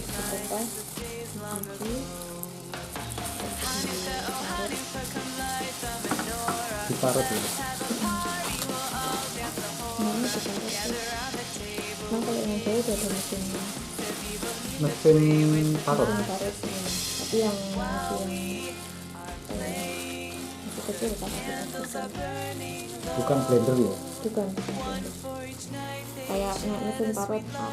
Dipepas, dicuci, diparut ya. semuanya diparut sih. Nah kalau yang jauh udah ada mesinnya, Mesin parut. mesin parut sih. Tapi yang masih kecil kan, Bukan blender ya. bukan kayak mesin parut apa?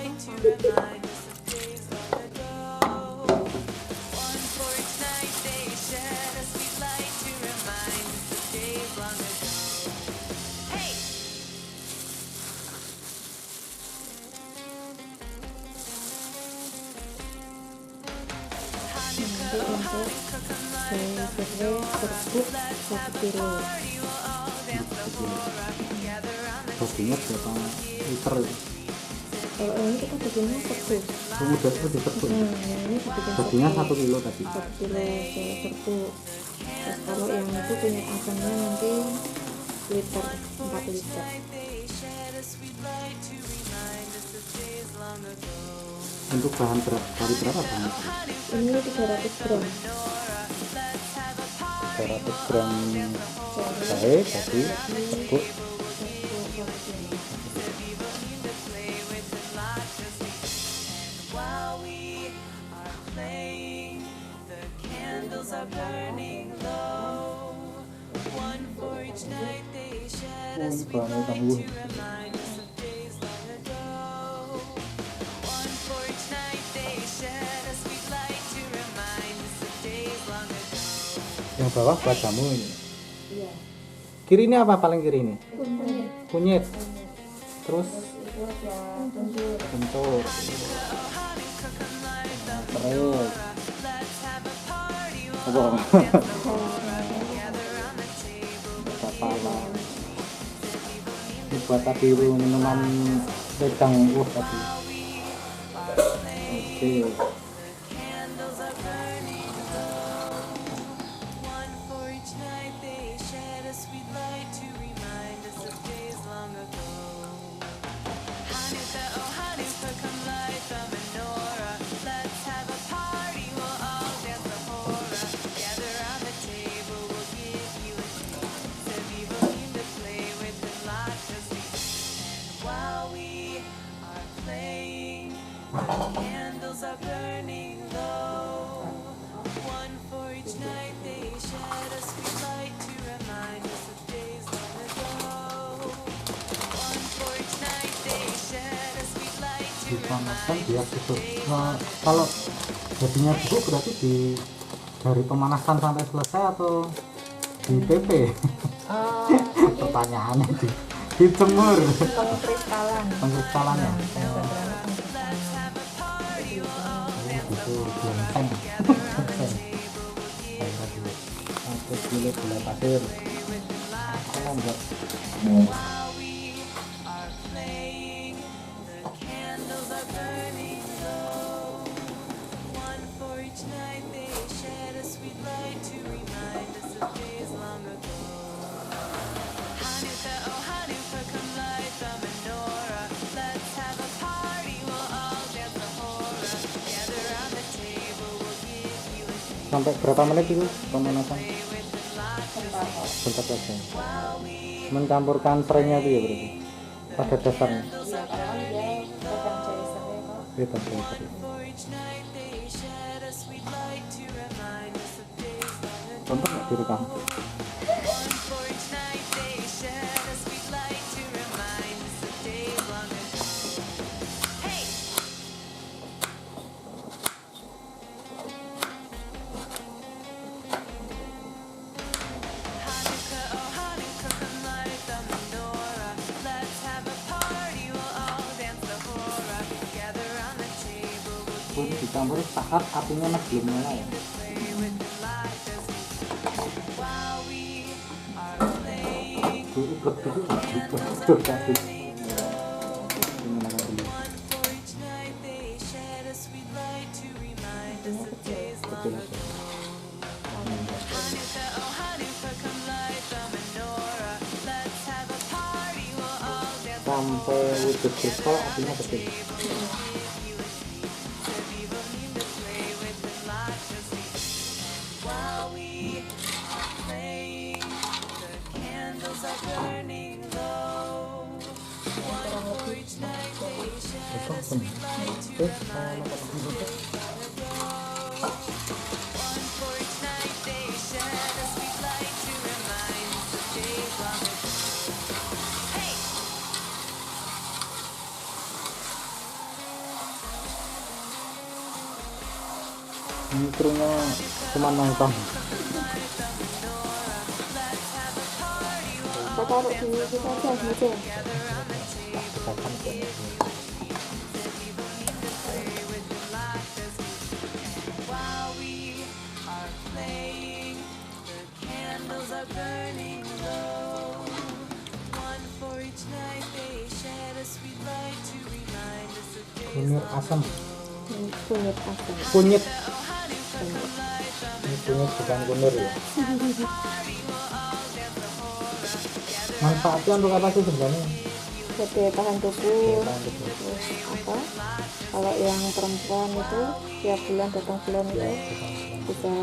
Nanti untuk serbuk 1 kilo. Baginya berapa liter itu? Kalau ini kita bikinnya serbuk. Udah serbuk. Yang ini dibikin Baginya serbuk. 1 kilo tadi. 1 kilo serbuk. Terus kalau yang itu punya asamnya nanti liter 4 liter. Untuk bahan dari berapa bahan? Ini 300 gram 300 gram jahe tadi serbuk. Ini bahannya tangguh. Yang bawah buat jamu ini. Iya. Kiri ini apa paling kiri ini? Kunyit. Kunyit. Terus Itu ada kencur. kencur. Terus apa? Kepala. Ini buat tadi minuman wedang tadi. Oke. Dipanaskan biar susu. Nah, kalau jadinya bubuk berarti dari pemanasan sampai selesai atau di PP? Pertanyaannya dijemur. Pengkristalan. Pengkristalan ya. Itu ginseng. Satu kilo gula pasir. Oh, enggak. Sampai berapa menit itu pemanasan? Bentar saja. Mencampurkan serainya itu ya berarti pada dasarnya. Iya, karena dia pedang jari serai kok. Bebas ya. Contoh nggak direkam? Boleh dicampur saat apinya masih belum nyala ya. Kecil aja. Sampai wujud kristal apinya kecil. Ini krunya cuma nonton. Kita taruh di kita aja meja. Katakan kunyit asam, Kunyit asam. kunyit. Ini kunyit bukan kunir ya. Manfaatnya untuk apa sih sebenarnya? Jadi tahan tubuh. Tahan tubuh. Terus apa? Kalau yang perempuan itu tiap bulan datang bulan Ya, itu bisa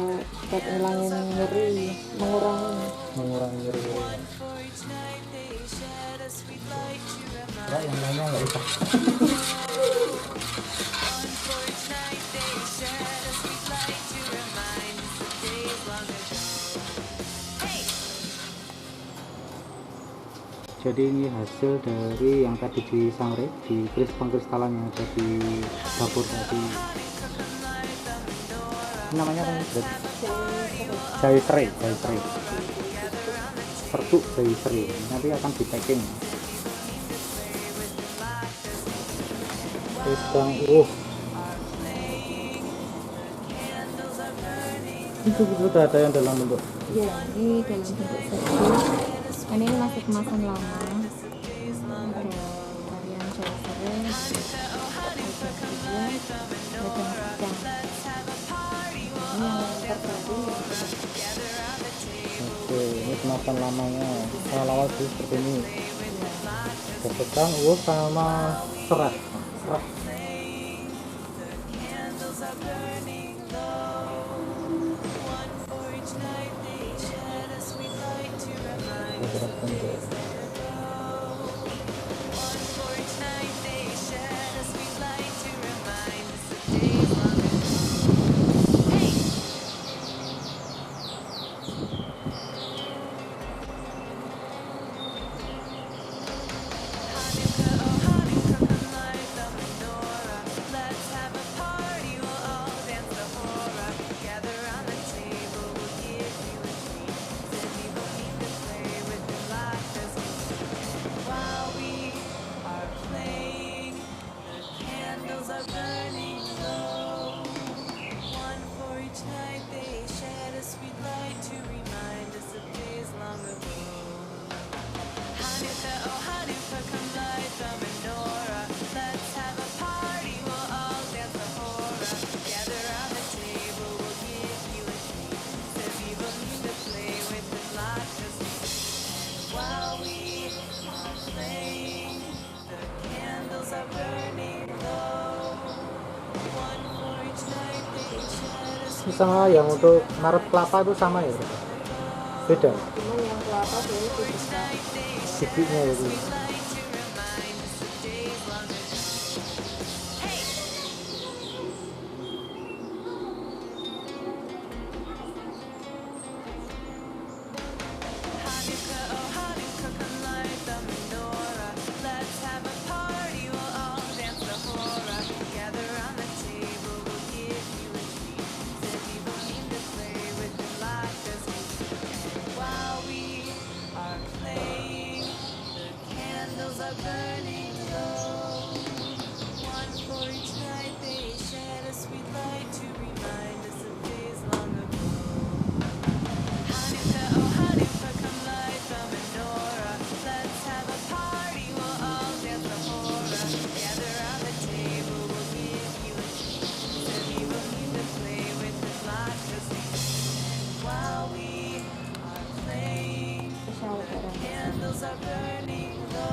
buat ngilangin nyeri, mengurangi nyeri. Nah, yang lainnya nggak usah. Jadi ini hasil dari yang tadi di sangre, di pengkristalan yang ada di dapur tadi. Ini namanya apa? Jahe serai. Sertuk jahe serai. Nanti akan di packing. Sedang itu sudah ada yang dalam bentuk. Ya, ini dalam bentuk seperti ini masih kemasan lama. Ada varian jahe serai, gadang kacang. Ini yang terbaru. Oke, ini kemasan lamanya. Awal-awal sih seperti ini. Sedang sama serat. Sama yang untuk naruh kelapa itu sama ya? Beda? Cuman yang kelapa dia itu besar. Sikinya itu.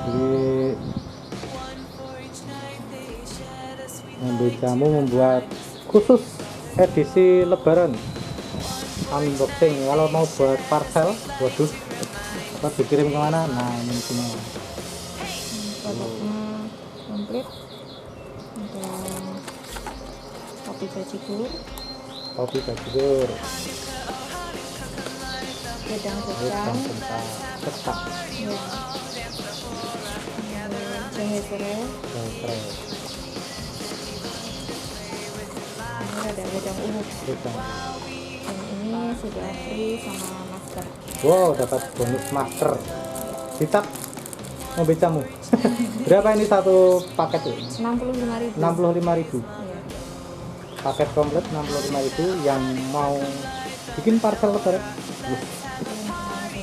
Jadi Ambil Jamu membuat khusus edisi lebaran unboxing. Kalau mau buat parcel, waduh, apa dikirim kemana? Nah ini semua Produknya komplit. Ada kopi bajigur, kopi bajigur, gedang kentang, kacang, ketak, ya, jahe serai, serai, ini ada wedang ungu. Wedang. Dan ini sudah free sama masker. Wow, dapat bonus masker. Dicap ngombe jamu. Berapa ini satu paket tuh? 65.000. 65.000. Iya. Paket komplit 65.000. Yang mau bikin parcel lebaran,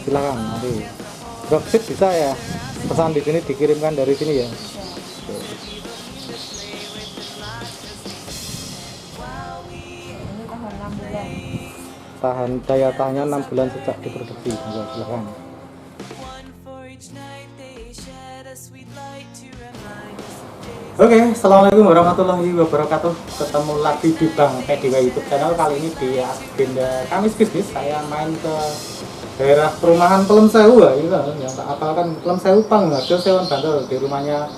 silakan nanti. Dropship bisa ya. Pesan di sini dikirimkan dari sini ya. Oke. Ini tahan 6 bulan. Tahan daya tahannya 6 bulan sejak diproduksi. Ya, silakan. Oke, assalamualaikum warahmatullahi wabarakatuh. Ketemu lagi di Bang PDW YouTube channel. Kali ini di agenda Kamis Bisnis saya main ke daerah perumahan Pelem Sewu ya. Ini kan yang tak apalkan Pelem Sewu Pang Harjo Sewon Bantul di rumahnya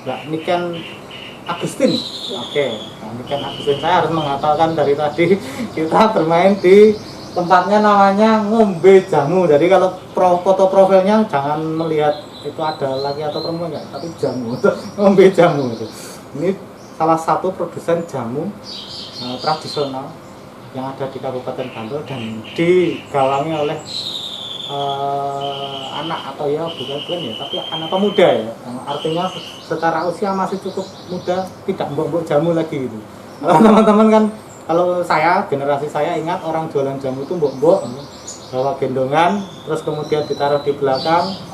Mbak Niken Agustin. Oke, nah, Niken Agustin saya harus menghafalkan dari tadi. Kita bermain di tempatnya namanya Ngombe Jamu. Jadi kalau foto profilnya jangan melihat itu ada laki atau perempuan enggak, tapi jamu, ngombe jamu itu. Ini salah satu produsen jamu tradisional yang ada di Kabupaten Bantul dan digalangi oleh anak atau ya bukan ya, tapi anak pemuda ya. Artinya secara usia masih cukup muda, tidak mbok-mbok jamu lagi gitu. Teman-teman kan kalau saya, generasi saya ingat orang jualan jamu itu mbok-mbok bawa gendongan, terus kemudian ditaruh di belakang.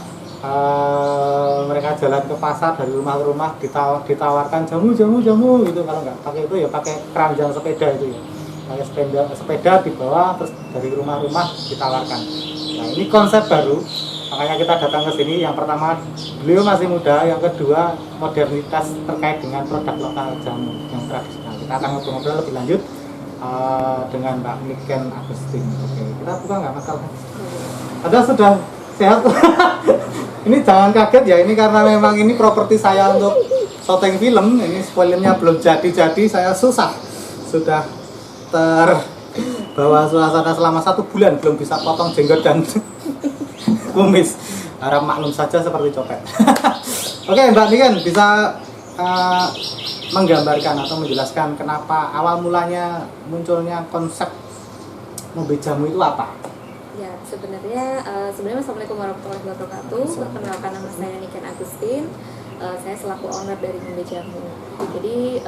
Mereka jalan ke pasar dari rumah ke rumah ditawarkan jamu gitu. Kalau nggak pakai itu ya pakai keranjang sepeda itu ya, pakai sepeda dibawa terus dari rumah-rumah ditawarkan. Nah ini konsep baru, makanya kita datang ke sini. Yang pertama beliau masih muda, yang kedua modernitas terkait dengan produk lokal jamu yang tradisional. Kita akan ngobrol lebih lanjut dengan Mbak Niken Agustin. Oke, kita buka nggak masalah? Ada sudah sehat. Ini jangan kaget ya, ini karena memang ini properti saya untuk syuting film. Ini spoilernya belum jadi, saya susah sudah terbawa suasana selama 1 bulan belum bisa potong jenggot dan kumis. Harap maklum saja seperti copet. Oke Mbak Niken, bisa menggambarkan atau menjelaskan kenapa awal mulanya munculnya konsep ngombe jamu itu apa? Ya, sebenarnya Assalamualaikum warahmatullahi wabarakatuh. Perkenalkan, nama saya Niken Agustin. Saya selaku owner dari Ngombe Jamu. Jadi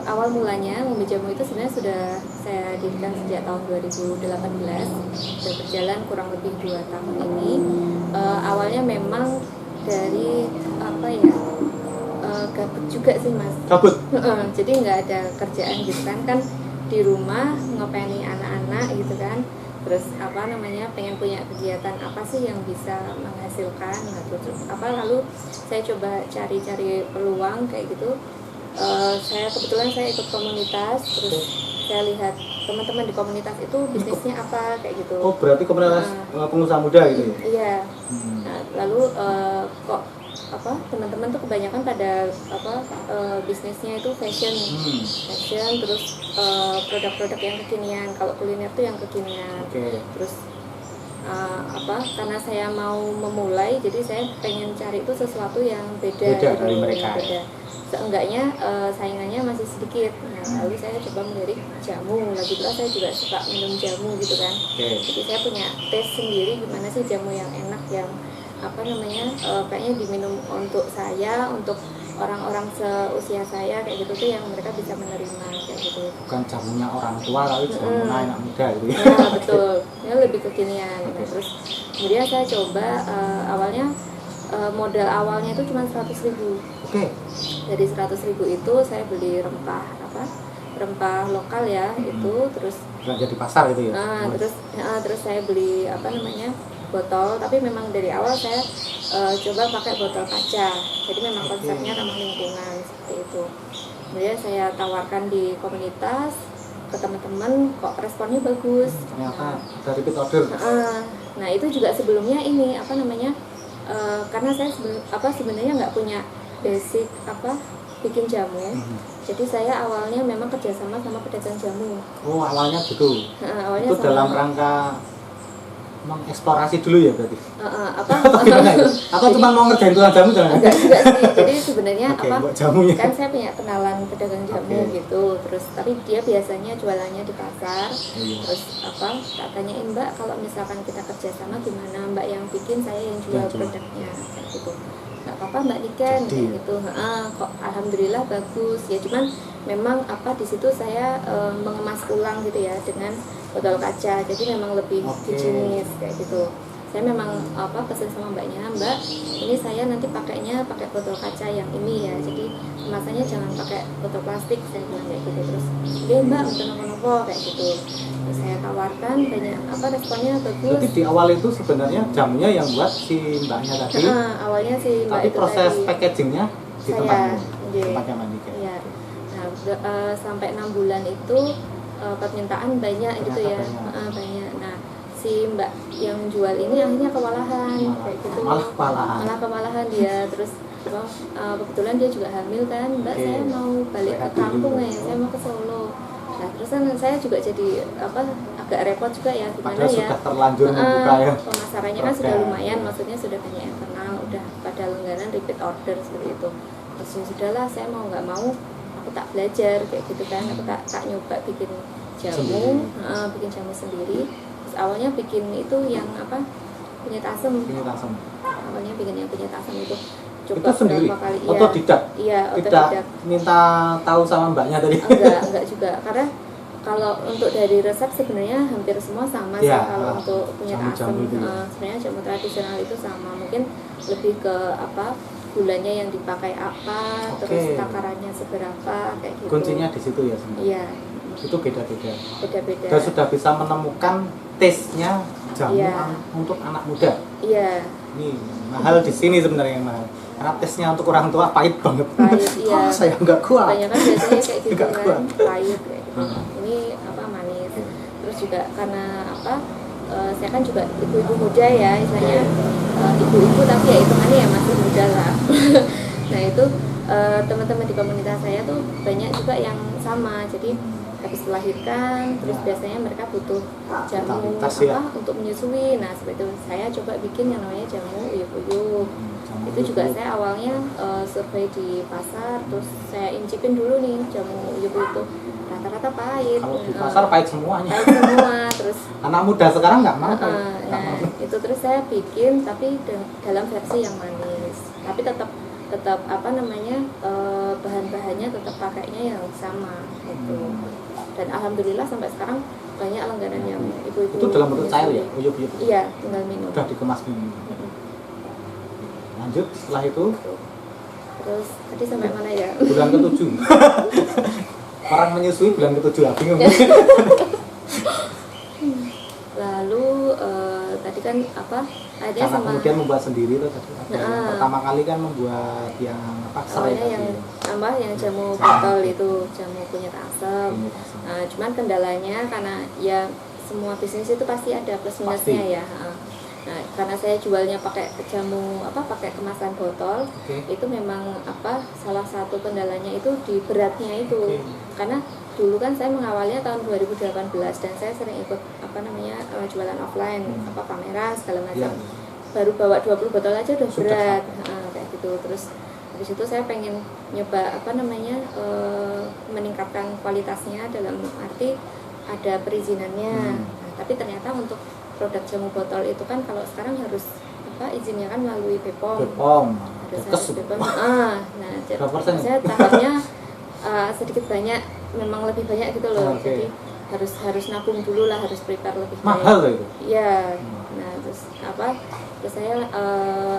awal mulanya Ngombe Jamu itu sebenarnya sudah saya dirikan sejak tahun 2018 dan berjalan kurang lebih 2 tahun ini. Awalnya memang dari gabut juga sih Mas. Gabut? Jadi nggak ada kerjaan gitu kan di rumah ngopeni anak-anak gitu kan, terus pengen punya kegiatan apa sih yang bisa menghasilkan. Nah, terus lalu saya coba cari peluang kayak gitu. Saya kebetulan ikut komunitas, terus saya lihat teman-teman di komunitas itu bisnisnya apa kayak gitu. Oh berarti komunitas pengusaha muda gitu ya? Iya. Nah, lalu kok teman-teman tuh kebanyakan pada bisnisnya itu fashion terus produk-produk yang kekinian. Kalau kuliner tuh yang kekinian. Terus karena saya mau memulai, jadi saya pengen cari itu sesuatu yang beda dari mereka. Beda. Seenggaknya saingannya masih sedikit. Nah, lalu saya coba melirik jamu. Lagi pula saya juga suka minum jamu gitu kan. Jadi saya punya taste sendiri gimana sih jamu yang enak, yang kayaknya diminum untuk saya, untuk orang-orang seusia saya kayak gitu tuh, yang mereka bisa menerima kayak gitu. Bukan jamunya orang tua tapi jamunya anak muda gitu ya. Ya betul, ini lebih kekinian. Nah, terus kemudian saya coba awalnya modal awalnya itu cuma 100.000. Dari 100.000 itu saya beli rempah lokal ya, itu terus belanja di pasar gitu ya. Terus saya beli botol, tapi memang dari awal saya coba pakai botol kaca. Jadi memang konsepnya ramah lingkungan seperti itu. Kemudian saya tawarkan di komunitas ke teman-teman, kok responnya bagus. Ternyata ada repeat order. Nah itu juga sebelumnya ini karena saya sebenarnya nggak punya basic bikin jamu. Jadi saya awalnya memang kerjasama sama pedagang jamu. Oh awalnya gitu. Awalnya itu dalam rangka mengeksplorasi dulu ya berarti. Apa Atau gimana itu? Atau cuma mau ngerjain tukang jamu jangan? enggak juga sih. Jadi sebenarnya Oke, apa buat jamunya. kan saya punya kenalan pedagang jamu Oke. gitu, terus tapi dia biasanya jualannya di pasar. Iya. Terus apa tak tanyain Mbak, kalau misalkan kita kerjasama gimana, Mbak yang bikin, saya yang jual Yang jual. produknya kayak gitu. Nggak apa-apa Mbak Niken Jadi. kayak gitu. Kok alhamdulillah bagus ya, cuman memang apa di situ saya mengemas ulang gitu ya dengan botol kaca, jadi memang lebih Oke. higienis kayak gitu. Saya memang apa pesen sama mbaknya, Mbak ini saya nanti pakainya pakai botol kaca yang ini ya, jadi kemasannya jangan pakai botol plastik, saya bilang kayak gitu. Terus dia Mbak untuk nopo kayak gitu. Terus saya tawarkan, banyak apa responnya bagus. Berarti di awal itu sebenarnya jamunya yang buat si mbaknya tadi. Awalnya si mbak Tapi itu proses tadi packagingnya di saya, tempatnya, iya. tempatnya Mandika. Iya. Nah, sampai 6 bulan itu permintaan banyak gitu ya. Banyak. Banyak. Nah, si mbak yang jual ini akhirnya kewalahan kayak gitu. Malah kewalahan. Malah kewalahan dia. Terus kebetulan dia juga hamil kan, Mbak Oke. saya mau balik ke kampung ya, saya mau ke Solo. Nah, terus kan saya juga jadi apa agak repot juga ya, gimana Padahal ya. sudah terlanjur membuka ya. Pemasarannya kan sudah Oke. lumayan, maksudnya sudah banyak yang kenal, udah pada langganan repeat order seperti itu. Terus ya sudahlah, saya mau nggak mau aku tak belajar kayak gitu kan, aku tak nyoba bikin jamu, bikin jamu sendiri. Terus awalnya bikin itu yang apa kunyit asem. Ini langsung. Awalnya bikin yang kunyit asem itu Itu coba sendiri. berapa kali. Otodidak. Iya, Tidak otodidak. minta tahu sama mbaknya tadi. Enggak juga, karena kalau untuk dari resep sebenarnya hampir semua sama sih. Ya, Kalau untuk kunyit asam jamu-jamu itu ya. sebenarnya jamu tradisional itu sama, mungkin lebih ke apa gulanya yang dipakai apa, Oke. terus takarannya seberapa kayak gitu. Kuncinya di situ ya sebenarnya. Iya, Itu beda-beda. beda-beda. Dan sudah bisa menemukan taste-nya jamu Iya. untuk anak muda. Iya, Ini mahal di sini sebenarnya yang mahal. Karena taste-nya untuk orang tua pahit banget. pahit iya. Saya nggak kuat. Banyak kan biasanya kayak gitu Nggak kan, kuat. pahit kayak gitu. Hmm. Ini apa manis. Terus juga karena apa saya kan juga ibu-ibu muda ya, istilahnya ibu-ibu tapi ya hitungannya ya masih muda lah. Nah itu teman-teman di komunitas saya tuh banyak juga yang sama, jadi habis melahirkan terus biasanya mereka butuh jamu Vitalitas apa ya. untuk menyusui. Nah seperti itu saya coba bikin yang namanya jamu uyuk-uyuk. Jamu Itu juga uyuk-uyuk. saya awalnya survei di pasar, terus saya incipin dulu nih jamu uyuk itu rata-rata pahit. Kalau di pasar pahit semuanya. Pahit semua. Terus Anak muda sekarang nggak mau. nah Nggak mau. itu terus saya bikin tapi dalam versi yang manis, tapi tetap apa namanya bahan-bahannya tetap pakainya yang sama gitu. Dan alhamdulillah sampai sekarang banyak langganan yang ibu-ibu. Itu dalam bentuk cair ya, uyuk-uyuk. Iya, tinggal minum. Udah dikemas minum. Mm-mm. Lanjut setelah itu Terus tadi sampai mana ya? bulan ke-7. Orang menyusui bulan ke-7 bingung. Lalu tadi kan apa? Ada Karena sama kemudian membuat sendiri tuh tadi. Nah. Pertama kali kan membuat yang apa? awalnya serai yang tadi. apa yang jamu botol itu, jamu kunyit asam. Kunyit asam. Cuman kendalanya karena ya semua bisnis itu pasti ada plus minusnya Pasti. ya. Nah, karena saya jualnya pakai jamu apa pakai kemasan botol, Oke. itu memang apa salah satu kendalanya itu di beratnya itu. Oke. Karena dulu kan saya mengawalnya tahun 2018 dan saya sering ikut apa namanya jualan offline, apa pameran segala macam. Ya. Baru bawa 20 botol aja udah Sudah berat. capek. Kayak gitu. Terus habis itu saya pengen nyoba apa namanya meningkatkan kualitasnya dalam arti ada perizinannya. Nah, tapi ternyata untuk produk jamu botol itu kan kalau sekarang harus apa izinnya kan melalui BPOM. Bepom. Harus Kes. BPOM. Nah, Berapa persen? saya tahapnya sedikit banyak, memang lebih banyak gitu loh. Oke. Jadi harus nabung dulu lah, harus prepare lebih Mahal tuh itu. Iya. Nah, terus saya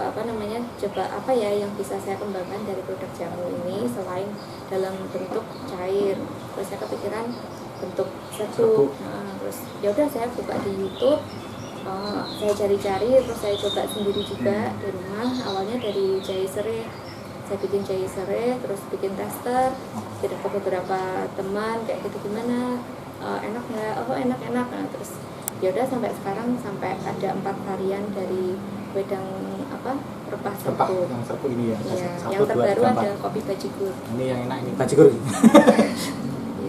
apa namanya coba apa ya yang bisa saya kembangkan dari produk jamu ini selain dalam bentuk cair. Terus saya kepikiran bentuk serbuk. Nah, terus ya udah saya buka di YouTube. Saya cari-cari, terus saya coba sendiri juga di rumah. Awalnya dari jahe serai, saya bikin jahe serai, terus bikin tester, kirim ke beberapa teman kayak gitu gimana, enak nggak? Oh enak. Nah, terus ya udah sampai sekarang sampai ada 4 varian dari wedang apa rempah Rempah serbuk. yang serbuk ini ya. Iya, 1, yang 2, terbaru 3, ada 4. kopi bajigur. Ini yang enak ini bajigur.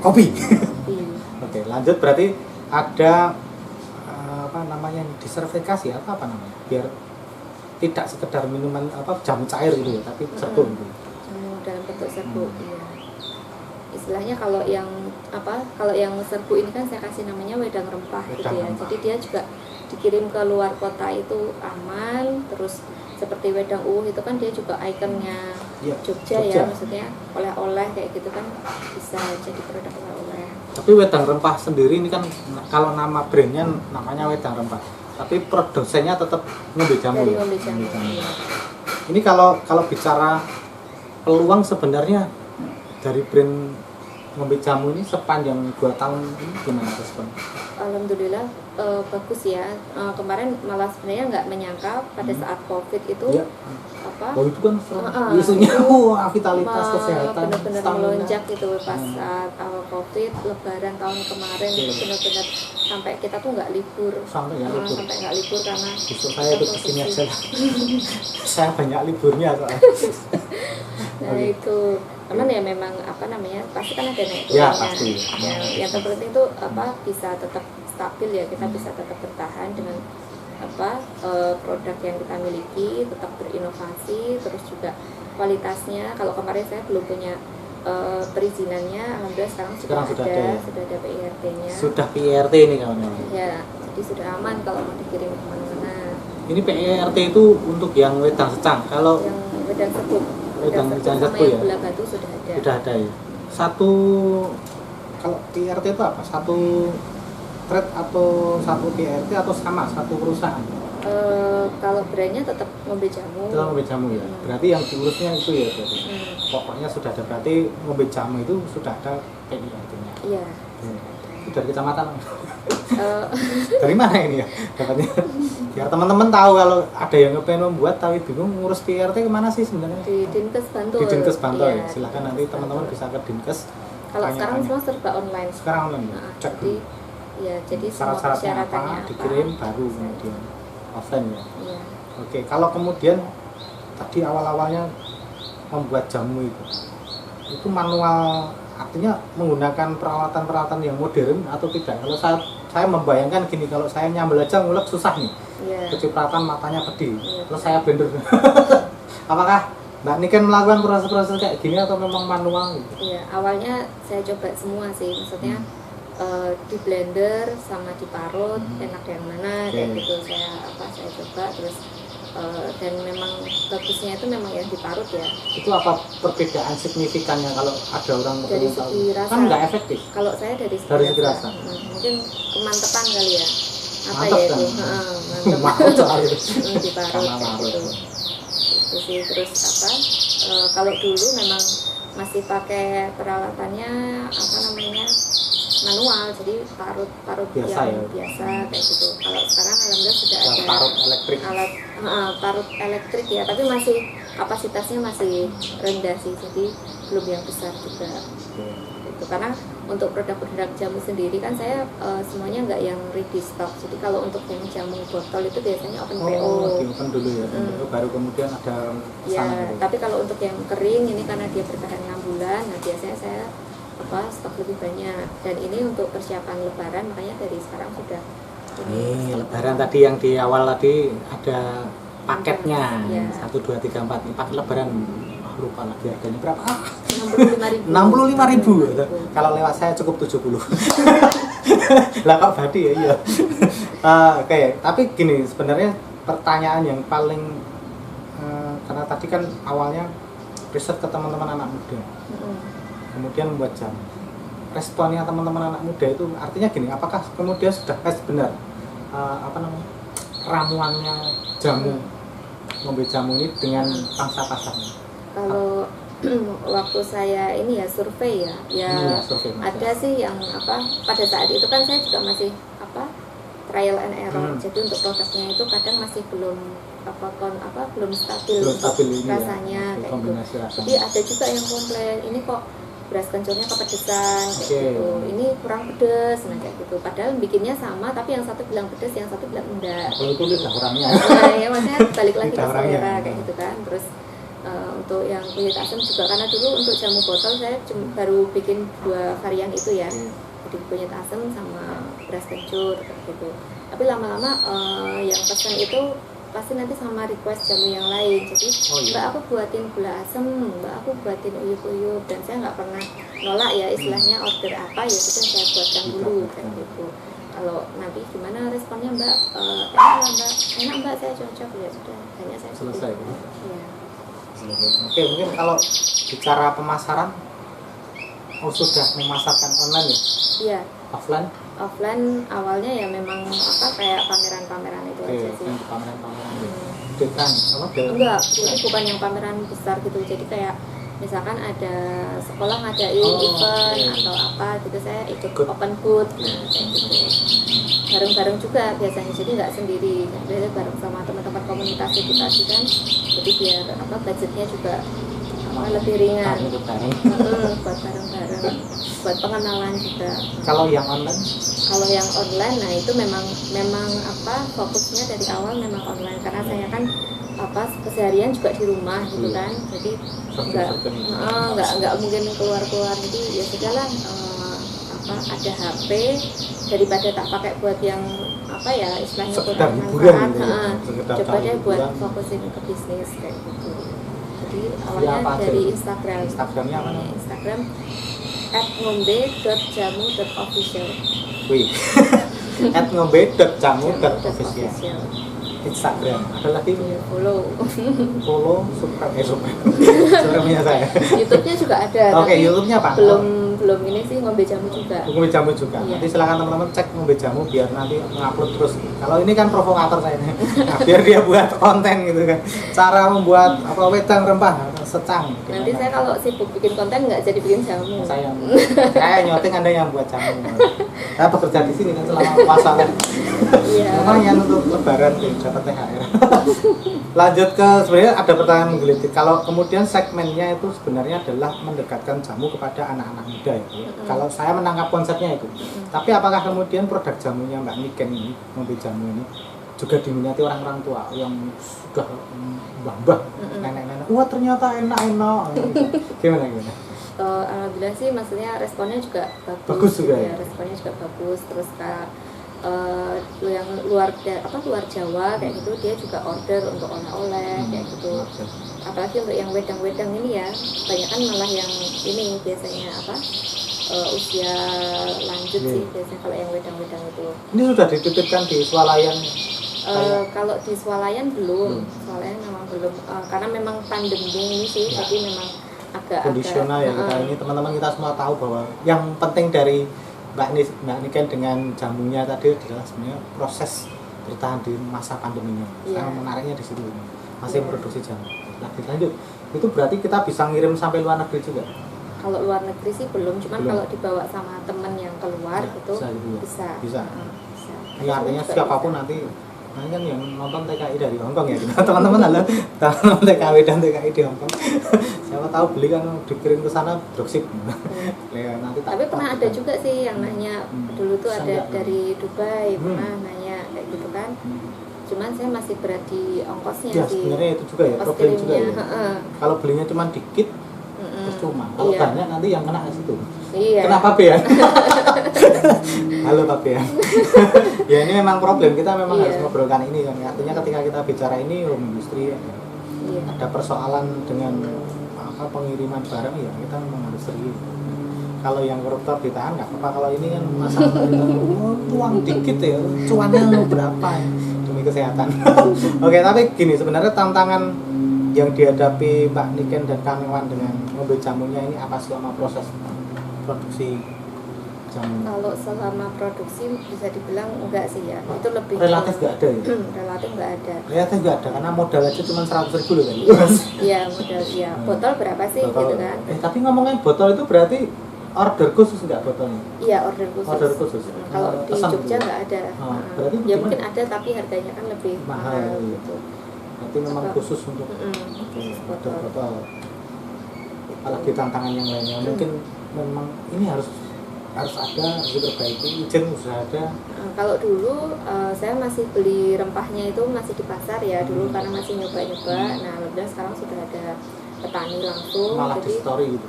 Kopi. Iya. Oke, lanjut berarti ada apa namanya namanya disertifikasi atau apa namanya biar tidak sekedar minuman jamu cair gitu ya, tapi serbuk gitu. Jamu dalam bentuk serbuk, iya. Istilahnya kalau yang serbuk ini kan saya kasih namanya wedang rempah gitu ya. Jadi dia juga dikirim ke luar kota itu aman. Terus seperti wedang itu kan dia juga ikonnya Jogja ya, maksudnya oleh-oleh kayak gitu kan bisa jadi produk oleh-oleh. Tapi wedang rempah sendiri ini kan kalau nama brandnya namanya wedang rempah, tapi produsennya tetap ngombe jamu. Dari ngombe jamu. Iya. Ini kalau bicara peluang sebenarnya dari brand ngombe jamu ini sepanjang 2 tahun ini gimana respon? Alhamdulillah bagus ya. Kemarin malah sebenarnya nggak menyangka pada saat COVID itu itu kan isunya vitalitas kesehatan benar-benar melonjak itu pas saat awal COVID, Lebaran tahun kemarin itu benar-benar sampai kita tuh nggak libur. Sampai nggak libur karena besok saya ikut kesini aja lah. Saya banyak liburnya soalnya. Nah itu teman ya memang pasti kan ada naik turunnya. Pasti. Yang terpenting tuh bisa tetap stabil ya, kita bisa tetap bertahan dengan produk yang kita miliki, tetap berinovasi, terus juga kualitasnya. Kalau kemarin saya belum punya perizinannya, alhamdulillah sekarang sudah ada PIRT-nya. Sudah PIRT ini kawan-kawan. Ya, jadi sudah aman kalau mau dikirim kemana-mana. Ini PIRT itu untuk yang wedang secang. Kalau yang wedang serbuk. Wedang sama yang gula batu sudah ada. Sudah ada ya. Kalau PIRT itu apa? Satu trade atau satu PIRT atau sama satu perusahaan? Kalau brandnya tetap ngombe jamu. Tetap ngombe jamu ya. Berarti yang diurusnya itu ya berarti. Pokoknya sudah ada, berarti ngombe jamu itu sudah ada PIRT-nya. Iya. Itu dari kecamatan. Dari mana ini ya dapatnya? Biar teman-teman tahu kalau ada yang pengen membuat tapi bingung ngurus PIRT kemana sih sebenarnya? Di Dinkes Bantul. Di Dinkes Bantul ya. Silahkan nanti teman-teman bisa ke Dinkes. Kalau sekarang semua serba online. Sekarang online ya. Cek jadi semua persyaratannya apa dikirim baru kemudian offline ya. Iya. Oke, kalau kemudian tadi awal-awalnya membuat jamu itu manual, artinya menggunakan peralatan-peralatan yang modern atau tidak? Kalau saya membayangkan gini, kalau saya nyambel aja ngulek susah nih. Kecipratan matanya pedih. Terus saya blender. Apakah Mbak Niken melakukan proses-proses kayak gini atau memang manual gitu? Iya, awalnya saya coba semua sih, maksudnya di blender sama diparut, enak yang mana kayak gitu saya coba terus dan memang bagusnya itu memang yang diparut ya. Itu apa perbedaan signifikannya kalau ada orang dari segi rasa? Kan nggak efektif. Kalau saya dari segi rasa. Mungkin kemantepan kali ya. Mantap itu? Mantap diparut gitu. Itu sih terus kalau dulu memang masih pakai peralatannya manual, jadi parut biasa yang biasa kayak gitu. Kalau sekarang alhamdulillah sudah ada parut elektrik. Parut elektrik ya, tapi masih kapasitasnya masih rendah sih, jadi belum yang besar juga. Gitu. Karena untuk produk-produk jamu sendiri kan saya semuanya nggak yang ready stock. Jadi kalau untuk yang jamu botol itu biasanya open PO. Open dulu ya, baru kemudian ada ya. Tapi kalau untuk yang kering ini karena dia bertahan 6 bulan, nah biasanya saya stok lebih banyak. Dan ini untuk persiapan Lebaran, makanya dari sekarang sudah. Ini Lebaran tadi yang di awal tadi ada paketnya, 1, 2, 3, 4 ini paket Lebaran. Lupa lagi harganya berapa? 65.000. Kalau lewat saya cukup 70. Lah kok badi ya, iya. Oke, tapi gini, sebenarnya pertanyaan yang paling karena tadi kan awalnya riset ke teman-teman anak muda. Kemudian membuat jamu. Responnya teman-teman anak muda itu artinya gini, apakah kemudian sudah benar ramuannya jamu ngombe jamu ini dengan pangsa pasarnya? Kalau waktu saya ini ya survei survei, ada sih yang pada saat itu kan saya juga masih trial and error. Jadi untuk produknya itu kadang masih belum belum stabil rasanya kayak gitu. Jadi ada juga yang komplain, ini kok beras kencurnya kepedesan kayak gitu, ini kurang pedes, nah kayak gitu. Padahal bikinnya sama, tapi yang satu bilang pedes, yang satu bilang enggak. Kalau itu lidah orangnya. Ya maksudnya balik lagi ke selera kayak gitu kan. Terus untuk yang kunyit asam juga, karena dulu untuk jamu botol saya baru bikin 2 varian itu ya. jadi kunyit asam sama beras kencur gitu. Tapi lama-lama yang pesan itu pasti nanti sama request jamu yang lain. Jadi Mbak aku buatin gula asam, Mbak aku buatin uyup-uyup, dan saya nggak pernah nolak ya, istilahnya order apa ya itu saya buatkan dulu kayak gitu. Kalau nanti gimana responnya Mbak, enak Mbak, saya cocok, ya sudah, hanya saya selesai. Ya. Oke, mungkin kalau bicara pemasaran, sudah memasarkan online ya? Iya. Offline awalnya ya memang kayak pameran-pameran itu aja sih. Pameran-pameran. Dekan, Enggak, jadi bukan yang pameran besar gitu. Jadi kayak misalkan ada sekolah ngadain event atau apa gitu, saya ikut open booth kayak gitu. Bareng-bareng juga biasanya, jadi nggak sendiri, biasanya bareng sama teman-teman komunitas edukasi kan. Jadi biar budgetnya juga lebih ringan. Buat bareng-bareng, buat pengenalan juga. Kalau yang online? Kalau yang online, nah itu memang fokusnya dari awal memang online, karena saya kan keseharian juga di rumah gitu kan, jadi nggak mungkin keluar, jadi ya sudahlah, ada HP daripada tak pakai buat yang istilahnya kurang manfaat, coba deh buat fokusin ke bisnis kayak gitu. Jadi awalnya dari Instagramnya apa? Instagram @ngombe.jamu.official. Wih. @ngombe.jamu.official. Instagram. Ada lagi? Follow, subscribe. Subscribe-nya saya. YouTube-nya juga ada. Oke, YouTube-nya apa? Belum ini sih, Ngombe Jamu juga. Ngombe Jamu juga. Iya. Nanti silakan teman-teman cek Ngombe Jamu biar nanti mengupload terus. Kalau ini kan provokator saya ini. Nah, biar dia buat konten gitu kan. Cara membuat wedang rempah secang. Nanti saya kalau sibuk bikin konten nggak jadi bikin jamu. Saya nyoting, Anda yang buat jamu. Saya bekerja di sini kan selama puasa kan. Iya. Lumayan untuk lebaran dapat THR. Lanjut ke, sebenarnya ada pertanyaan menggelitik. Kalau kemudian segmennya itu sebenarnya adalah mendekatkan jamu kepada anak-anak muda ya. Kalau saya menangkap konsepnya itu. Tapi apakah kemudian produk jamunya Mbak Niken ini, Ngombe Jamu ini juga diminati orang-orang tua yang sudah mbah-mbah, nenek-nenek. Wah, ternyata enak-enak. Gimana? Alhamdulillah sih, maksudnya responnya juga bagus. Bagus juga ya. Responnya juga bagus. Terus yang luar Jawa kayak gitu, dia juga order untuk oleh-oleh kayak gitu. Apalagi untuk yang wedang-wedang ini ya, banyak kan malah yang ini biasanya usia lanjut sih biasanya kalau yang wedang-wedang itu. Ini sudah dititipkan di swalayan? Kalau di swalayan belum, swalayan memang belum, karena memang pandemi ini sih, jadi memang agak kondisional ya kita ini. Teman-teman kita semua tahu bahwa yang penting dari Mbak Niken dengan jamunya tadi adalah sebenarnya proses bertahan di masa pandeminya. Sekarang menariknya di situ, masih produksi jamu. Lanjut, itu berarti kita bisa ngirim sampai luar negeri juga? Kalau luar negeri sih belum, cuman kalau dibawa sama teman yang keluar itu bisa. Ya, artinya siapapun nanti kan yang nonton TKI dari Hongkong ya, teman-teman halo, teman TKW dan TKI di Hongkong. Siapa tahu beli kan dikirim ke sana dropship. Ya, nanti tapi pernah ada juga sih yang nanya, dulu tuh ada dari Dubai, pernah nanya kayak gitu kan. Cuman saya masih berat di ongkosnya ya, sih. Sebenarnya itu juga ya, problem juga ya. Kalau belinya cuma dikit, cuma kalau banyak nanti yang kena ke situ. Iya. Kenapa Pak ya? Halo Pak ya. Ya ini memang problem, kita memang harus ngobrolkan ini kan. Artinya ketika kita bicara ini industri ada persoalan dengan pengiriman barang ya, kita memang harus serius. Kalau yang koruptor ditahan nggak apa-apa, kalau ini kan masalah tuang dikit ya, cuannya berapa ya, demi kesehatan. Oke, tapi gini, sebenarnya tantangan yang dihadapi Mbak Niken dan Kang Iwan dengan Ngombe Jamunya ini apa selama proses produksi jamu? Kalau selama produksi bisa dibilang enggak sih ya, itu lebih relatif nggak ada ya? Relatif nggak ada. Relatif nggak ada, karena modal aja cuma 100.000 loh kan? Iya, modal ya. Botol berapa sih gitu kan? Tapi ngomongin botol itu berarti order khusus nggak botolnya? Iya, order khusus. Order khusus. Kalau di Jogja nggak ada. Berarti ya mungkin ada, tapi harganya kan lebih mahal gitu. Berarti memang khusus untuk botol. Apalagi tantangan yang lainnya, mungkin memang ini harus ada, harus diperbaiki, izin sudah ada. Kalau dulu saya masih beli rempahnya itu masih di pasar ya dulu, karena masih nyoba-nyoba. Nah, alhamdulillah sekarang sudah ada petani langsung. Malah jadi di story gitu.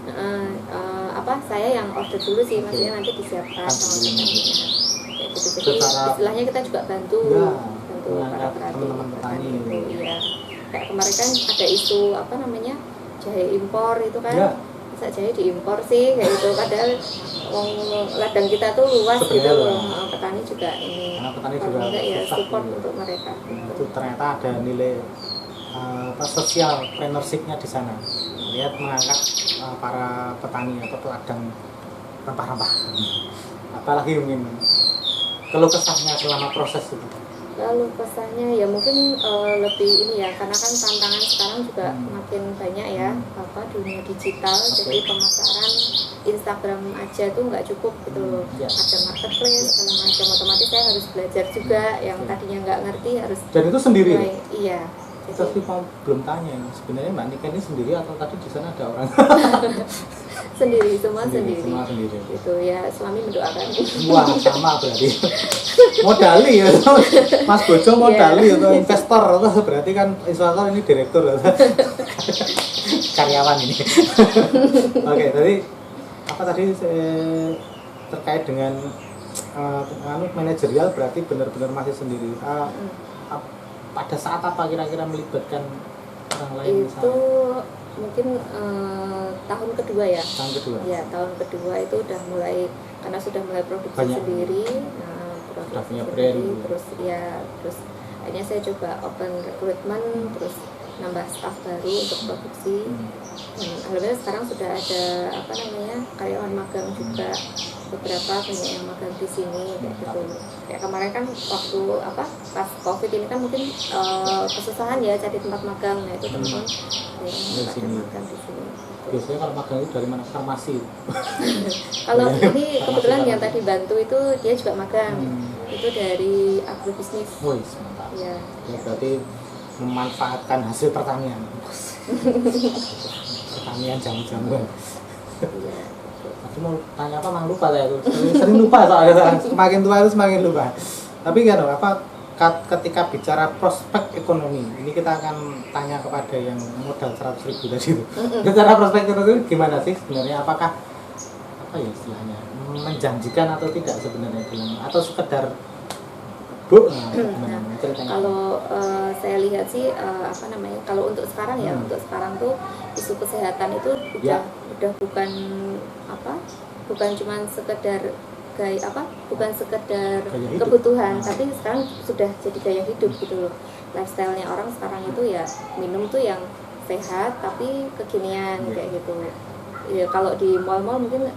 saya yang order dulu sih, maksudnya nanti disiapkan sama petaninya kayak gitu. Jadi istilahnya kita juga bantu para petani itu. Iya, kayak kemarin kan ada isu jahe impor itu kan, bisa jahe diimpor sih kayak gitu, padahal ladang kita tuh luas gitu loh. Petani juga ini, karena petani juga ya support gitu. untuk mereka Itu ternyata ada nilai sosial entrepreneurship-nya di sana. Lihat mengangkat para petani atau peladang rempah-rempah. Apalagi mungkin keluh kesahnya selama proses itu. Lalu kesannya ya mungkin lebih ini ya, karena kan tantangan sekarang juga makin banyak ya, dunia digital. Jadi pemasaran Instagram aja tuh nggak cukup gitu. Ada marketplace segala macam, otomatis saya harus belajar juga yang tadinya nggak ngerti harus. Dan itu sendiri? Iya. Tapi belum tanya, sebenarnya Mbak Nika ini sendiri atau tadi di sana ada orang? Sendiri, semua sendiri. Itu ya, suami mendoakan. Wah, sama berarti. Modali ya, Mas Bojo modali atau investor atau berarti kan investor ini direktur atau karyawan ini. Oke, tadi apa tadi terkait dengan manajerial berarti benar-benar masih sendiri. Pada saat apa kira-kira melibatkan orang lain? Itu mungkin tahun kedua ya. Tahun kedua. Ya, tahun kedua itu udah mulai, karena sudah mulai produksi sendiri. Sudah punya brand. Terus akhirnya saya coba open recruitment, terus nambah staff baru untuk produksi. Alhamdulillah sekarang sudah ada karyawan magang juga, beberapa banyak yang magang di sini kayak gitu. Kayak kemarin kan waktu pas COVID ini kan mungkin kesusahan ya cari tempat magang, nah itu teman-teman yang pada magang di sini. Biasanya kalau magang itu dari mana? Farmasi. Kalau ini kebetulan yang tadi bantu itu dia juga magang, itu dari agrobisnis. Oh, mantap. Ya. Berarti memanfaatkan hasil pertanian. Pertanian jamu-jamuan. Iya. Aku mau tanya apa, mang lupa saya tuh. Sering lupa soalnya, semakin tua itu semakin lupa. Tapi kan ketika bicara prospek ekonomi, ini kita akan tanya kepada yang modal 100.000 tadi itu. Bicara prospek ekonomi gimana sih sebenarnya? Apakah istilahnya menjanjikan atau tidak sebenarnya atau sekedar kalau saya lihat sih kalau untuk sekarang ya, untuk sekarang tuh isu kesehatan itu udah bukan cuma sekedar bukan sekedar kebutuhan, tapi sekarang sudah jadi gaya hidup gitu loh. Lifestyle-nya orang sekarang itu ya minum tuh yang sehat tapi kekinian kayak gitu. Ya, kalau di mall-mall mungkin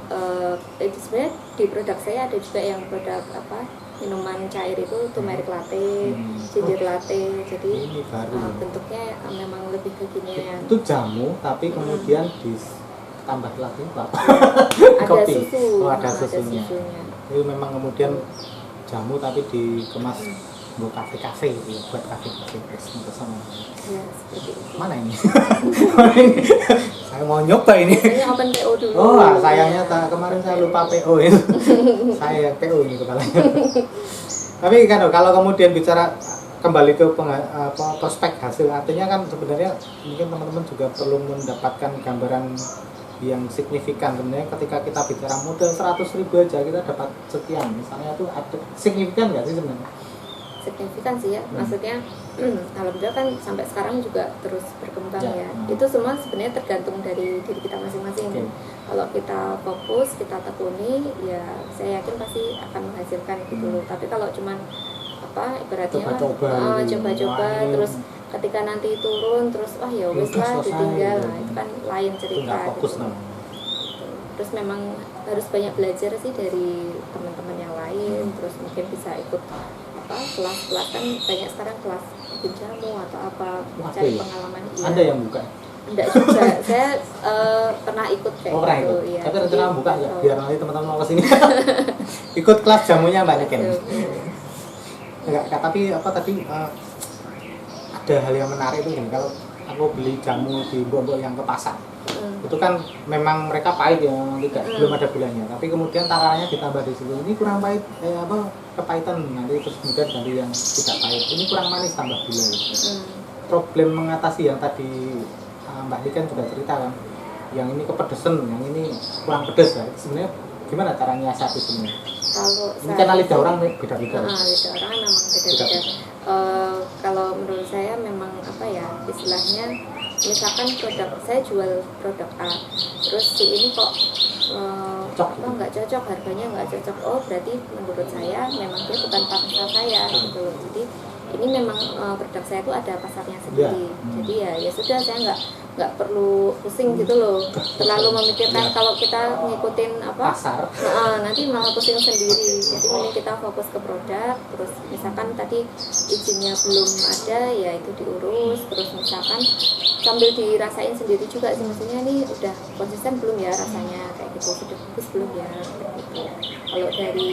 sebenarnya di produk saya ada juga yang produk minuman cair itu turmeric latte, ginger latte, jadi bentuknya memang lebih kekinian. Itu jamu tapi kemudian ditambah lagi ada susu. Ada susunya. Itu memang kemudian jamu tapi dikemas buat kafe-kafe gitu, buat kafe-kafe bersama. Ya, seperti itu. Mana ini? Saya mau nyoba ini. Saya open PO dulu. Oh, sayangnya kemarin saya lupa PO itu. Saya yang PO ini kepalanya. Tapi kan kalau kemudian bicara kembali ke prospek hasil, artinya kan sebenarnya mungkin teman-teman juga perlu mendapatkan gambaran yang signifikan. Sebenarnya ketika kita bicara modal 100.000 aja kita dapat sekian, misalnya itu ada signifikan nggak sih sebenarnya? Signifikan sih ya, maksudnya alhamdulillah kan sampai sekarang juga terus berkembang ya. Itu semua sebenarnya tergantung dari diri kita masing-masing. Kalau kita fokus, kita tekuni, ya saya yakin pasti akan menghasilkan gitu loh. Tapi kalau cuman ibaratnya coba-coba terus ketika nanti turun terus ya wis lah ditinggal, nah itu kan lain cerita gitu. Terus memang harus banyak belajar sih dari teman-teman yang lain, terus mungkin bisa ikut kelas-kelas, kan banyak sekarang kelas bikin jamu atau cari pengalaman. Ada yang buka? Enggak juga, saya pernah ikut kayak gitu ya. Tapi rencana buka ya, biar nanti teman-teman mau kesini ikut kelas jamunya Mbak Niken. Enggak, tapi tadi ada hal yang menarik itu kalau aku beli jamu di mbok-mbok yang ke pasar. Itu kan memang mereka pahit ya, belum ada gulanya, tapi kemudian takarannya ditambah di situ. Ini kurang pahit, kepahitan nanti terus kemudian ganti yang tidak pahit. Ini kurang manis tambah gula. Problem mengatasi yang tadi Mbak Niken juga cerita kan, yang ini kepedesan, yang ini kurang pedes ya. Sebenarnya gimana cara nyiasati sebenarnya? Kalau Ini kan lidah orang beda-beda. lidah orang memang beda-beda. Kalau menurut saya memang apa ya istilahnya, misalkan produk saya jual produk A, terus si ini kok nggak cocok, harganya nggak cocok, oh berarti menurut saya memang dia bukan pasar saya gitu loh. Jadi ini memang produk saya itu ada pasarnya sendiri. Jadi ya sudah, saya nggak perlu pusing gitu loh, terlalu memikirkan kalau kita ngikutin pasar. Nanti malah pusing sendiri. Jadi ini kita fokus ke produk, terus misalkan tadi izinnya belum ada ya itu diurus, terus misalkan sambil dirasain sendiri juga sih, maksudnya ini udah konsisten belum ya rasanya kayak gitu, sudah bagus belum ya kayak gitu. Kalau dari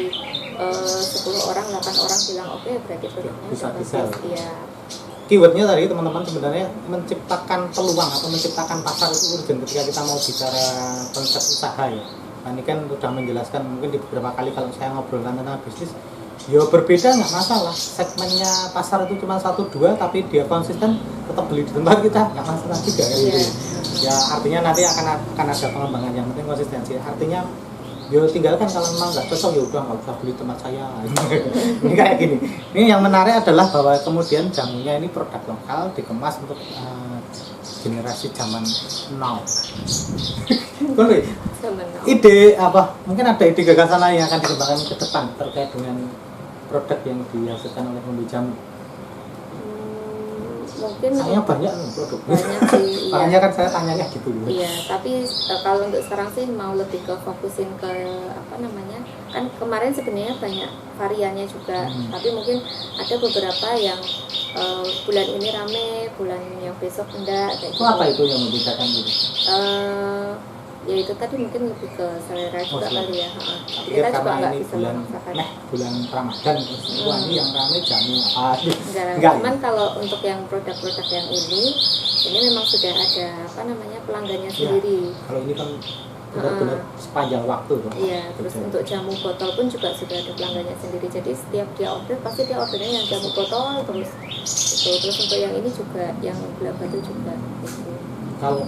10 orang 8 orang bilang oke, berarti produknya bisa bagus. Iya. Keywordnya tadi teman-teman sebenarnya menciptakan peluang atau menciptakan pasar itu urgent ketika kita mau bicara konsep usaha ya. Nah, ini kan sudah menjelaskan mungkin di beberapa kali kalau saya ngobrolkan tentang bisnis, ya berbeda nggak masalah. Segmennya pasar itu cuma 1-2 tapi dia konsisten tetap beli di tempat kita, nggak masalah juga kan gitu. Ya artinya nanti akan ada pengembangan, yang penting konsistensi. Artinya yo tinggalkan kalau memang nggak cocok ya udah nggak usah beli tempat saya. Ini kayak gini. Ini yang menarik adalah bahwa kemudian jamunya ini produk lokal dikemas untuk generasi zaman now. Ide apa? Mungkin ada ide gagasan lain yang akan dikembangkan ke depan terkait dengan produk yang dihasilkan oleh pembuat jamu. Mungkin saya banyak produk. Banyak sih. Makanya kan saya tanyanya gitu. Iya, tapi kalau untuk sekarang sih mau lebih ke fokusin ke apa namanya? Kan kemarin sebenarnya banyak variannya juga, tapi mungkin ada beberapa yang bulan ini rame, bulan yang besok enggak kayak gitu. Apa itu yang membedakan gitu? Ya itu tadi mungkin lebih ke selera juga kali ya. Kita juga nggak bisa memaksakan. Bulan Ramadan ini yang ramai jamu enggak. Cuman kalau untuk yang produk-produk yang ini memang sudah ada apa namanya pelanggannya sendiri. Kalau ini kan benar-benar sepanjang waktu tuh. Iya, terus untuk jamu botol pun juga sudah ada pelanggannya sendiri. Jadi setiap dia order pasti dia ordernya yang jamu botol terus itu. Terus untuk yang ini juga yang gula batu juga gitu. Kalau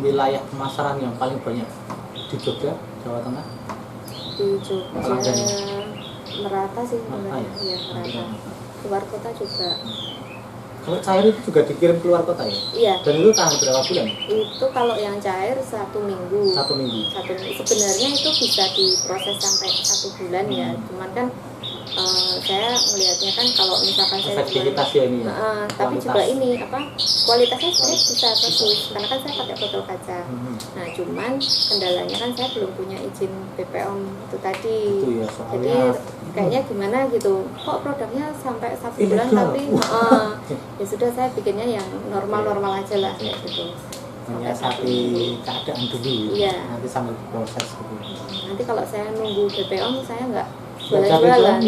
wilayah pemasaran yang paling banyak di Jogja, Jawa Tengah? Di Jogja merata sih sebenarnya, ya merata. Keluar kota juga. Kalau cair itu juga dikirim keluar kota ya? Iya. Dan itu tahan berapa bulan? Itu kalau yang cair 1 minggu. 1 minggu. Sebenarnya itu bisa diproses sampai 1 bulan ya. Cuman kan saya melihatnya kan kalau misalkan saya efektivitasnya ini ya, tapi juga ini apa kualitasnya sebenarnya bisa bagus karena kan saya pakai botol kaca. Nah cuman kendalanya kan saya belum punya izin BPOM itu tadi. Itu ya, jadi kayaknya gimana gitu, kok produknya sampai 1 bulan tapi ya sudah saya bikinnya yang normal aja lah kayak gitu. Menyiasati keadaan dulu. Iya. Nanti sambil proses gitu. Nanti kalau saya nunggu BPOM saya nggak jualan,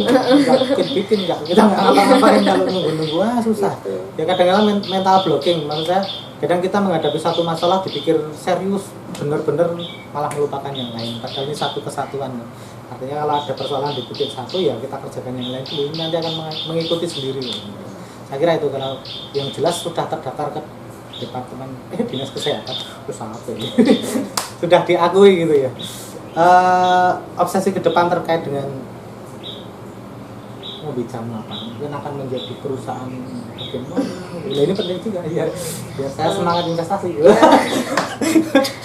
bikin nggak, kita nggak ngapa-ngapain kalau nunggu susah. Gitu. Ya kadang-kadang mental blocking, maksud saya kadang kita menghadapi satu masalah dipikir serius, bener-bener malah melupakan yang lain. Padahal ini satu kesatuan. Artinya kalau ada persoalan di titik satu ya kita kerjakan yang lain dulu, ini nanti akan mengikuti sendiri. Saya kira itu kalau yang jelas sudah terdaftar ke Departemen Dinas Kesehatan, terus apa ini? Sudah diakui gitu ya. Obsesi ke depan terkait dengan mobil jamu apa? Mungkin akan menjadi perusahaan bagaimana? Ini penting juga ya. Biar saya semangat investasi. Ya.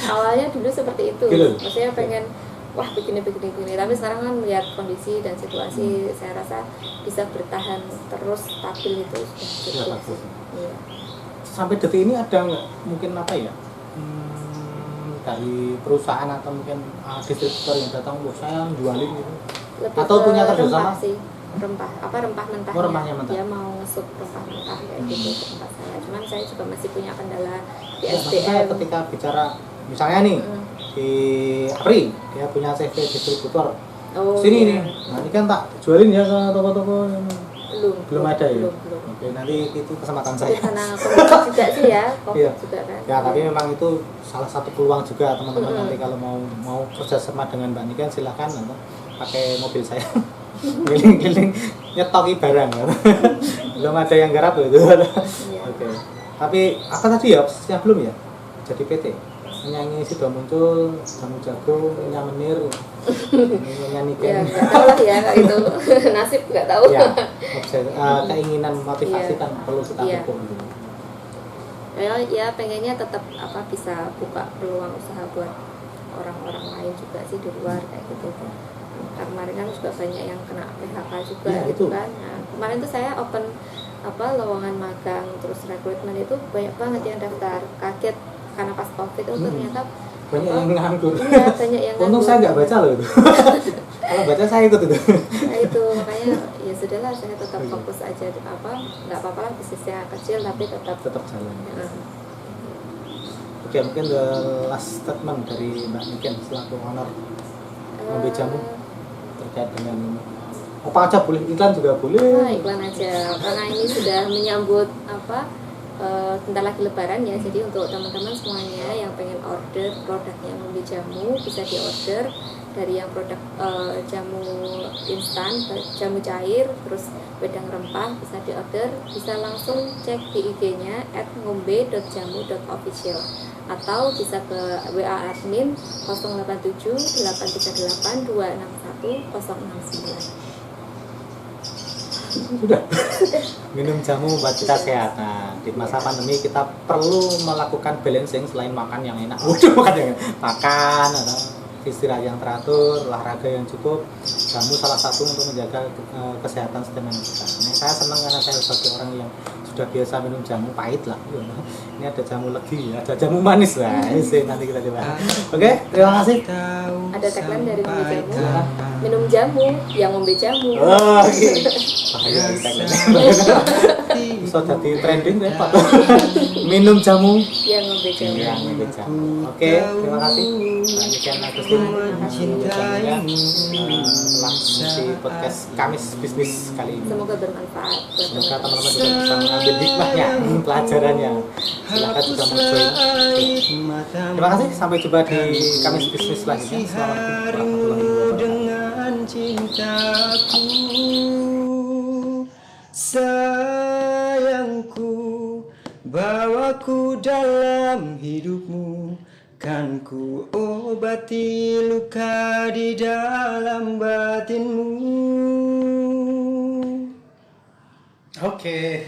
Awalnya dulu seperti itu, gitu. maksudnya pengen wah begini. Tapi sekarang kan melihat kondisi dan situasi, saya rasa bisa bertahan terus stabil itu sudah cukup. Iya. Sampai detik ini ada nggak mungkin apa ya? Dari perusahaan atau mungkin distributor yang datang, saya jualin gitu. Lebih atau punya kerjasama sih. rempah mentahnya. Rempahnya mentah. Dia mau ngesup rempah mentah kayak gitu ke tempat saya. Cuman saya juga masih punya kendala di ya, SDM. Ketika bicara misalnya nih di Apri, dia punya CV distributor. Sini nih. Nah, ini kan tak jualin ya ke toko-toko. Belum ada ya. Belum. Oke, nanti itu kesempatan saya. Karena COVID juga sih ya, iya. juga kan. Ya, tapi memang itu salah satu peluang juga teman-teman. Nanti kalau mau kerja sama dengan Mbak Niken silakan nanti pakai mobil saya. Keliling-keliling nyetoki barang. Belum ada yang garap itu. Iya. Oke. Tapi apa tadi ya? Belum ya? Jadi PT. penyanyi sudah muncul, jamu jago, menir, Ya nyanyikan. nggak tahu lah ya kalau itu nasib nggak tahu. Ya, keinginan motivasi Iya. kan perlu kita Iya. dukung gitu. Ya pengennya tetap bisa buka peluang usaha buat orang-orang lain juga sih di luar kayak gitu. Karena kemarin kan juga banyak yang kena PHK juga Iya, gitu itu. kan. Nah, kemarin tuh saya open lowongan magang terus rekrutmen itu banyak banget yang daftar. Kaget karena pas Covid itu ternyata Banyak yang nganggur. iya, banyak yang Untung nganggur. saya nggak baca loh itu. Kalau baca saya ikut itu. Nah itu makanya ya sudahlah saya tetap fokus aja nggak apa-apa lah bisnisnya kecil tapi tetap Tetap jalan. Heeh. Oke, mungkin the last statement dari Mbak Niken selaku owner Ngombe Jamu terkait dengan apa aja boleh, iklan juga boleh. Nah, iklan aja karena ini sudah menyambut bentar lagi lebaran ya, jadi untuk teman-teman semuanya yang pengen order produknya Ngombe Jamu bisa diorder dari yang produk jamu instan, jamu cair, terus wedang rempah bisa diorder, bisa langsung cek di IG-nya @ngombe.jamu.official atau bisa ke WA admin 087 838 261 069. Sudah. Minum jamu buat kita sehat. Nah, di masa pandemi kita perlu melakukan balancing selain makan yang enak. Waduh, makan yang enak. Makan, istirahat yang teratur, olahraga yang cukup. Jamu salah satu untuk menjaga kesehatan stamina kita. Nah, saya senang karena saya sebagai orang yang sudah biasa minum jamu pahit lah. Ini ada jamu legi, ada jamu manis lah. Ini nanti kita coba. Oke, terima kasih. Ada tagline dari Ngombe Jamu, minum jamu yang ngombe jamu. Oh, oke. Bahaya tagline. So jadi trending repot. Minum jamu Yang ngombe jamu. yang Ngombe Jamu. Oke, terima kasih. Demikian Agustin telah mengisi podcast Kamis Bisnis kali ini. Semoga bermanfaat buat Semoga teman-teman. teman-teman juga bisa mengambil hikmahnya, pelajarannya. Silakan juga menjoin. Terima kasih, sampai jumpa di Kamis Bisnis selanjutnya. Assalamualaikum warahmatullahi wabarakatuh. Dengan cintaku, sayangku, bawaku dalam hidupmu, kan ku obati luka di dalam batinmu. Oke.